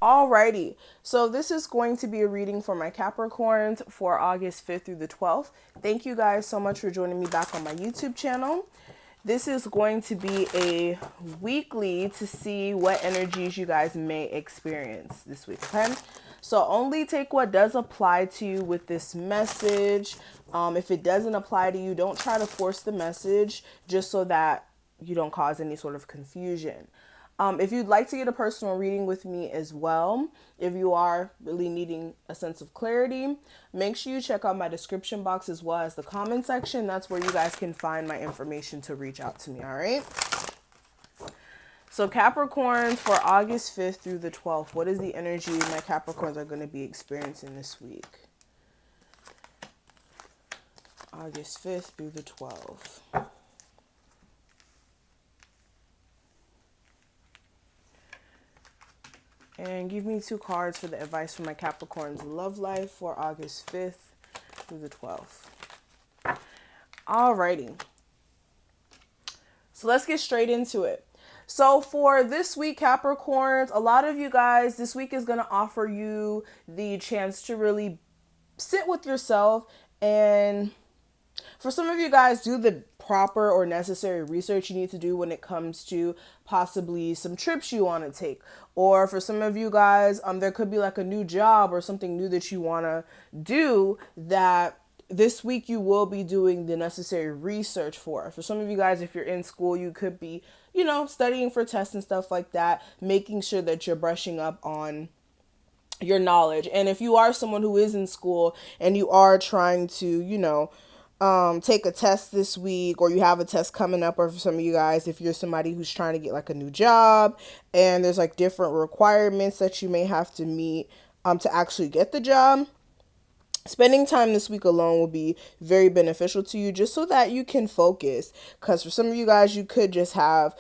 Alrighty, so this is going to be a reading for my Capricorns for August 5th through the 12th. Thank you guys so much for joining me back on my YouTube channel. This is going to be a weekly to see what energies you guys may experience this week, okay? So only take what does apply to you with this message. If it doesn't apply to you, don't try to force the message just so that you don't cause any sort of confusion. If you'd like to get a personal reading with me as well, if you are really needing a sense of clarity, make sure you check out my description box as well as the comment section. That's where you guys can find my information to reach out to me, all right? So Capricorns for August 5th through the 12th, what is the energy my Capricorns are going to be experiencing this week? August 5th through the 12th. And give me 2 cards for the advice for my Capricorn's love life for August 5th through the 12th. Alrighty. So let's get straight into it. So for this week, Capricorns, a lot of you guys, this week is going to offer you the chance to really sit with yourself, and for some of you guys, do the proper or necessary research you need to do when it comes to possibly some trips you want to take. Or for some of you guys, there could be like a new job or something new that you want to do that this week you will be doing the necessary research for. For some of you guys, if you're in school, you could be, studying for tests and stuff like that, making sure that you're brushing up on your knowledge. And if you are someone who is in school and you are trying to, take a test this week, or you have a test coming up, or for some of you guys, if you're somebody who's trying to get like a new job and there's like different requirements that you may have to meet to actually get the job, spending time this week alone will be very beneficial to you, just so that you can focus. Because for some of you guys, you could just have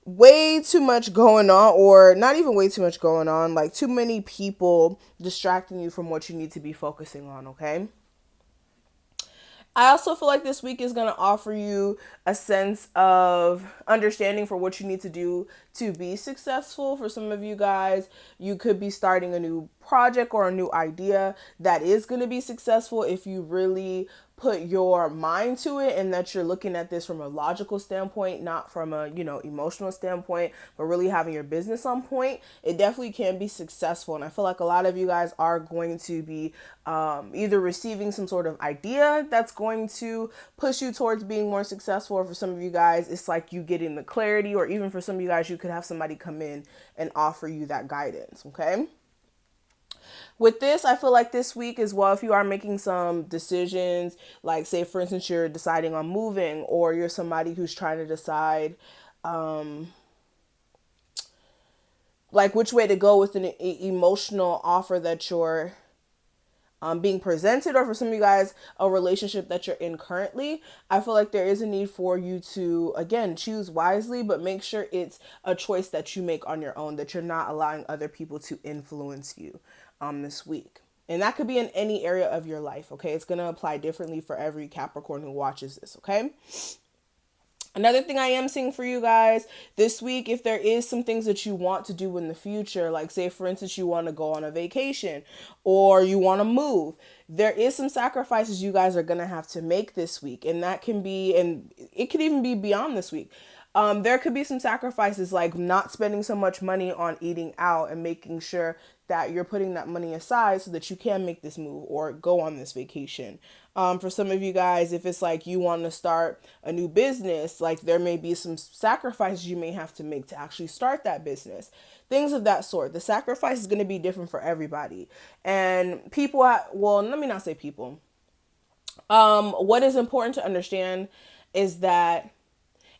way too much going on, or not even way too much going on, like too many people distracting you from what you need to be focusing on, okay? I also feel like this week is going to offer you a sense of understanding for what you need to do to be successful. For some of you guys, you could be starting a new project or a new idea that is going to be successful if you really put your mind to it, and that you're looking at this from a logical standpoint, not from a, emotional standpoint, but really having your business on point. It definitely can be successful. And I feel like a lot of you guys are going to be either receiving some sort of idea that's going to push you towards being more successful, or for some of you guys, it's like you getting the clarity, or even for some of you guys, you could have somebody come in and offer you that guidance, okay? With this, I feel like this week as well, if you are making some decisions, like say for instance, you're deciding on moving, or you're somebody who's trying to decide like which way to go with an emotional offer that you're being presented, or for some of you guys, a relationship that you're in currently, I feel like there is a need for you to, again, choose wisely, but make sure it's a choice that you make on your own, that you're not allowing other people to influence you this week. And that could be in any area of your life, okay? It's going to apply differently for every Capricorn who watches this, okay? Another thing I am seeing for you guys this week, if there is some things that you want to do in the future, like say for instance, you want to go on a vacation or you want to move, there is some sacrifices you guys are going to have to make this week. And that can be, and it could even be beyond this week. There could be some sacrifices like not spending so much money on eating out, and making sure that you're putting that money aside so that you can make this move or go on this vacation. For some of you guys, if it's like you want to start a new business, like there may be some sacrifices you may have to make to actually start that business. Things of that sort. The sacrifice is going to be different for everybody. And people, well, let me not say people. What is important to understand is that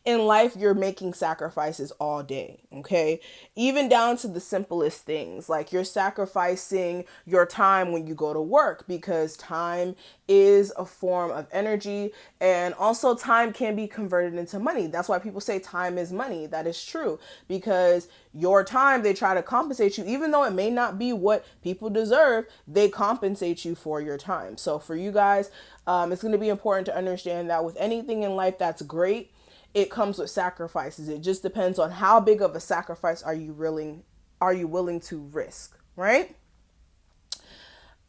in life, you're making sacrifices all day, okay? Even down to the simplest things, like you're sacrificing your time when you go to work, because time is a form of energy, and also time can be converted into money. That's why people say time is money. That is true, because your time, they try to compensate you, even though it may not be what people deserve, they compensate you for your time. So for you guys, it's going to be important to understand that with anything in life that's great, it comes with sacrifices. It just depends on how big of a sacrifice are you willing are you willing to risk, right?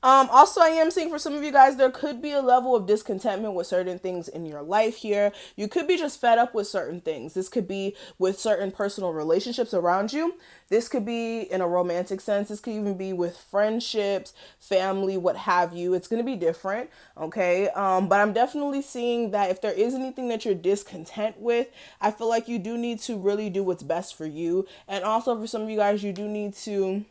Also, I am seeing for some of you guys, there could be a level of discontentment with certain things in your life here. You could be just fed up with certain things. This could be with certain personal relationships around you. This could be in a romantic sense. This could even be with friendships, family, what have you. It's going to be different, okay? But I'm definitely seeing that if there is anything that you're discontent with, I feel like you do need to really do what's best for you. And also for some of you guys, you do need to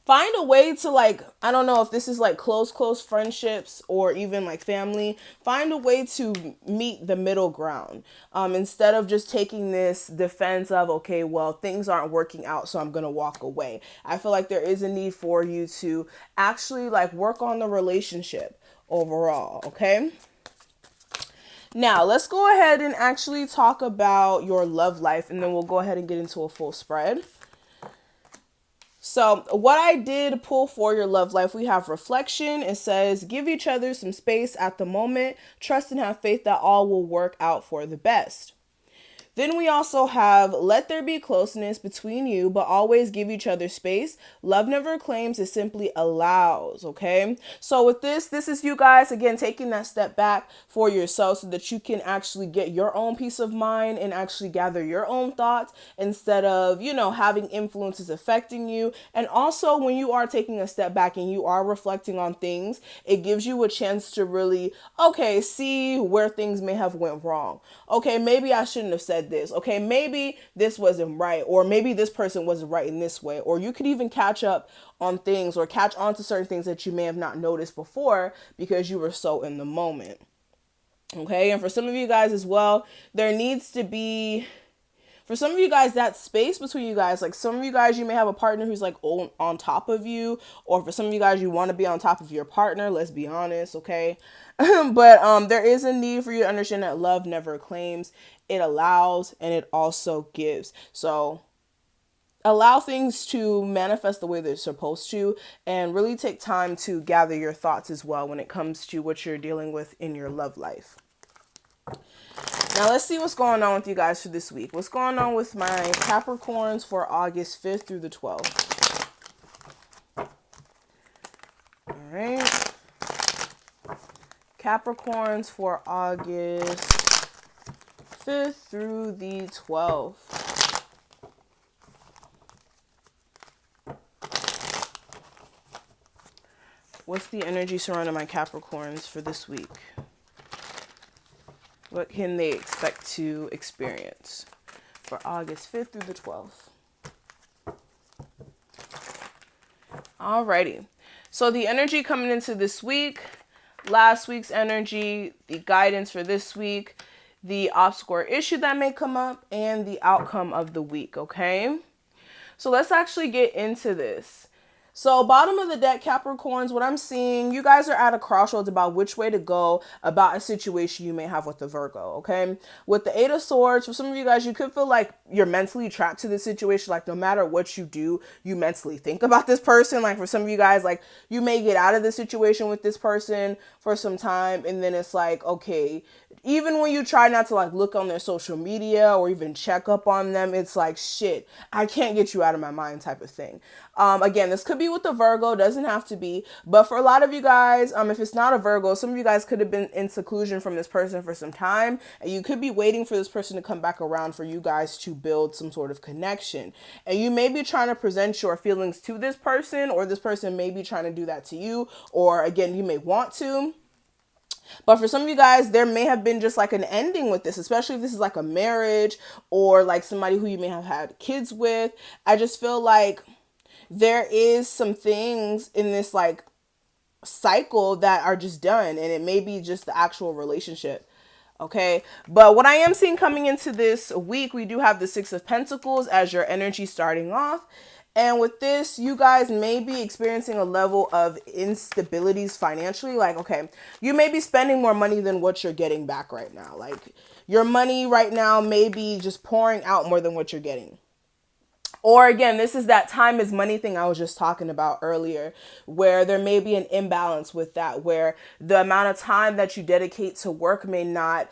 find a way to, like, I don't know if this is like close friendships or even like family. Find a way to meet the middle ground, instead of just taking this defense of, okay, well, things aren't working out, so I'm gonna walk away. I feel like there is a need for you to actually like work on the relationship overall, okay? Now, let's go ahead and actually talk about your love life, and then we'll go ahead and get into a full spread. So what I did pull for your love life, we have reflection. It says, give each other some space at the moment. Trust and have faith that all will work out for the best. Then we also have, let there be closeness between you, but always give each other space. Love never claims, it simply allows, okay? So with this is you guys, again, taking that step back for yourself so that you can actually get your own peace of mind and actually gather your own thoughts instead of, having influences affecting you. And also when you are taking a step back and you are reflecting on things, it gives you a chance to really, okay, see where things may have went wrong. Okay, maybe I shouldn't have said this. Okay, maybe this wasn't right, or maybe this person wasn't right in this way. Or you could even catch up on things or catch on to certain things that you may have not noticed before because you were so in the moment. Okay, and for some of you guys as well, there needs to be, for some of you guys, that space between you guys. Like some of you guys, you may have a partner who's like on top of you, or for some of you guys, you want to be on top of your partner. Let's be honest, okay? But there is a need for you to understand that love never claims, it allows, and it also gives. So allow things to manifest the way they're supposed to, and really take time to gather your thoughts as well when it comes to what you're dealing with in your love life. Now let's see what's going on with you guys for this week. What's going on with my Capricorns for August 5th through the 12th? All right. Capricorns for August 5th through the 12th. What's the energy surrounding my Capricorns for this week? What can they expect to experience for August 5th through the 12th? Alrighty. So the energy coming into this week, last week's energy, the guidance for this week, the obstacle or issue that may come up, and the outcome of the week, okay? So let's actually get into this. So bottom of the deck, Capricorns, what I'm seeing, you guys are at a crossroads about which way to go about a situation you may have with the Virgo, okay? With the Eight of Swords, for some of you guys, you could feel like you're mentally trapped to this situation. Like no matter what you do, you mentally think about this person. Like for some of you guys, like you may get out of the situation with this person for some time, and then it's like, okay, even when you try not to like look on their social media or even check up on them, it's like, shit, I can't get you out of my mind type of thing. Again, this could be with the Virgo, doesn't have to be, but for a lot of you guys, if it's not a Virgo, some of you guys could have been in seclusion from this person for some time, and you could be waiting for this person to come back around for you guys to build some sort of connection. And you may be trying to present your feelings to this person, or this person may be trying to do that to you, or again, you may want to. But for some of you guys, there may have been just like an ending with this, especially if this is like a marriage or like somebody who you may have had kids with. I just feel like there is some things in this like cycle that are just done, and it may be just the actual relationship. Okay, but what I am seeing coming into this week, we do have the Six of Pentacles as your energy starting off. And with this, you guys may be experiencing a level of instabilities financially. Like, okay, you may be spending more money than what you're getting back right now. Like your money right now may be just pouring out more than what you're getting. Or again, this is that time is money thing I was just talking about earlier, where there may be an imbalance with that, where the amount of time that you dedicate to work may not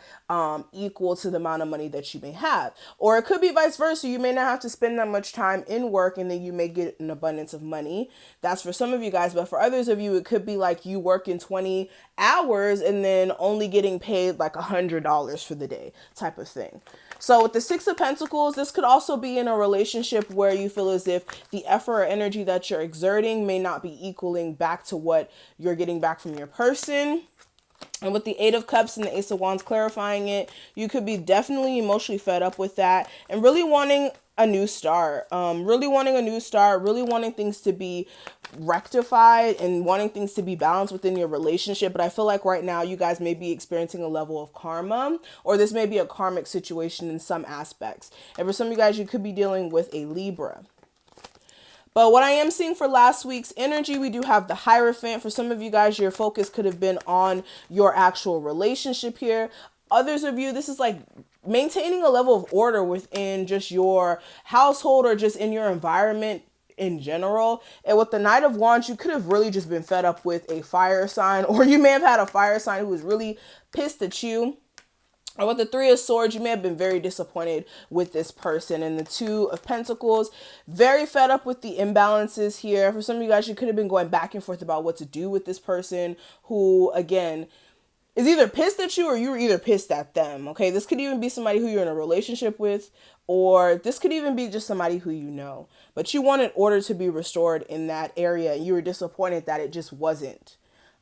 equal to the amount of money that you may have. Or it could be vice versa. You may not have to spend that much time in work and then you may get an abundance of money. That's for some of you guys. But for others of you, it could be like you work in 20 hours and then only getting paid like $100 for the day type of thing. So with the Six of Pentacles, this could also be in a relationship where you feel as if the effort or energy that you're exerting may not be equaling back to what you're getting back from your person. And with the Eight of Cups and the Ace of Wands clarifying it, you could be definitely emotionally fed up with that and really wanting a new start, really wanting things to be rectified and wanting things to be balanced within your relationship. But I feel like right now you guys may be experiencing a level of karma, or this may be a karmic situation in some aspects. And for some of you guys, you could be dealing with a Libra. But what I am seeing for last week's energy, we do have the Hierophant. For some of you guys, your focus could have been on your actual relationship here. Others of you, this is like maintaining a level of order within just your household or just in your environment in general. And with the Knight of Wands, you could have really just been fed up with a fire sign, or you may have had a fire sign who was really pissed at you. Or with the Three of Swords, you may have been very disappointed with this person. And the Two of Pentacles, very fed up with the imbalances here. For some of you guys, you could have been going back and forth about what to do with this person who, again, is either pissed at you or you're either pissed at them. Okay, this could even be somebody who you're in a relationship with, or this could even be just somebody who you know. But you wanted order to be restored in that area, and you were disappointed that it just wasn't.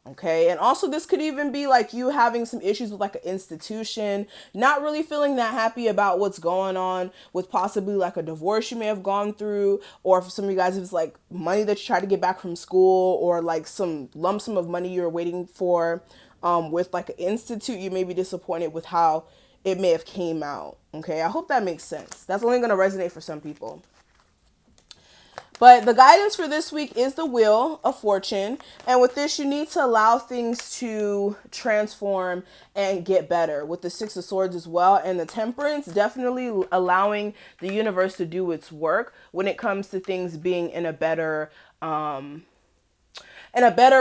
Okay, and also this could even be like you having some issues with like an institution, not really feeling that happy about what's going on with possibly like a divorce you may have gone through, or for some of you guys, it's like money that you try to get back from school, or like some lump sum of money you're waiting for with like an institute. You may be disappointed with how it may have came out. Okay, I hope that makes sense. That's only going to resonate for some people. But the guidance for this week is the Wheel of Fortune. And with this, you need to allow things to transform and get better. With the Six of Swords as well. And the Temperance, definitely allowing the universe to do its work when it comes to things being in a better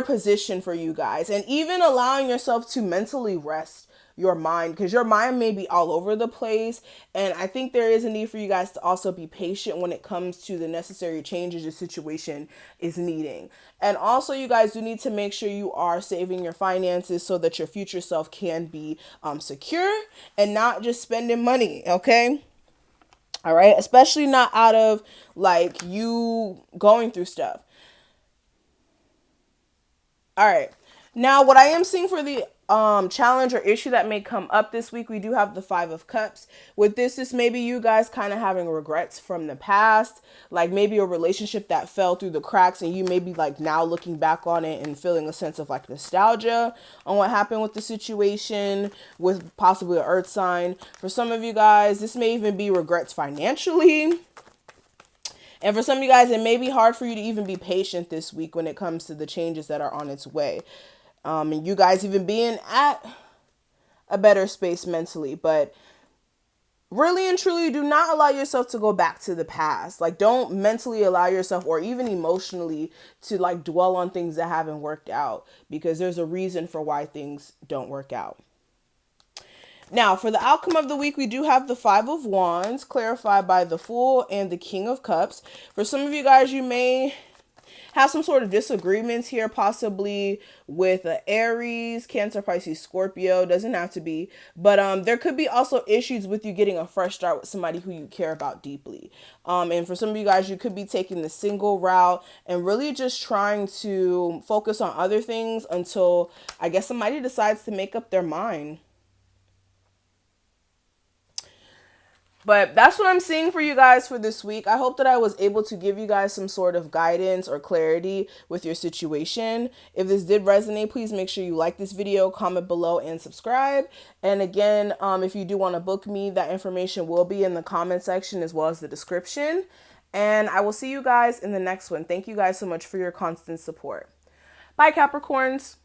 position for you guys. And even allowing yourself to mentally rest your mind, because your mind may be all over the place. And I think there is a need for you guys to also be patient when it comes to the necessary changes your situation is needing. And also, you guys do need to make sure you are saving your finances so that your future self can be secure and not just spending money. Okay. All right. Especially not out of like you going through stuff. All right. Now, what I am seeing for the challenge or issue that may come up this week, we do have the Five of Cups. With this may be you guys kind of having regrets from the past, like maybe a relationship that fell through the cracks, and you may be like now looking back on it and feeling a sense of like nostalgia on what happened with the situation with possibly an earth sign. For some of you guys, this may even be regrets financially. And for some of you guys, it may be hard for you to even be patient this week when it comes to the changes that are on its way. And you guys even being at a better space mentally. But really and truly, do not allow yourself to go back to the past. Like, don't mentally allow yourself or even emotionally to like dwell on things that haven't worked out, because there's a reason for why things don't work out. Now, for the outcome of the week, we do have the Five of Wands clarified by the Fool and the King of Cups. For some of you guys, you may have some sort of disagreements here, possibly with Aries, Cancer, Pisces, Scorpio. Doesn't have to be. But there could be also issues with you getting a fresh start with somebody who you care about deeply. And for some of you guys, you could be taking the single route and really just trying to focus on other things until, I guess, somebody decides to make up their mind. But that's what I'm seeing for you guys for this week. I hope that I was able to give you guys some sort of guidance or clarity with your situation. If this did resonate, please make sure you like this video, comment below, and subscribe. And again, if you do want to book me, that information will be in the comment section as well as the description. And I will see you guys in the next one. Thank you guys so much for your constant support. Bye, Capricorns.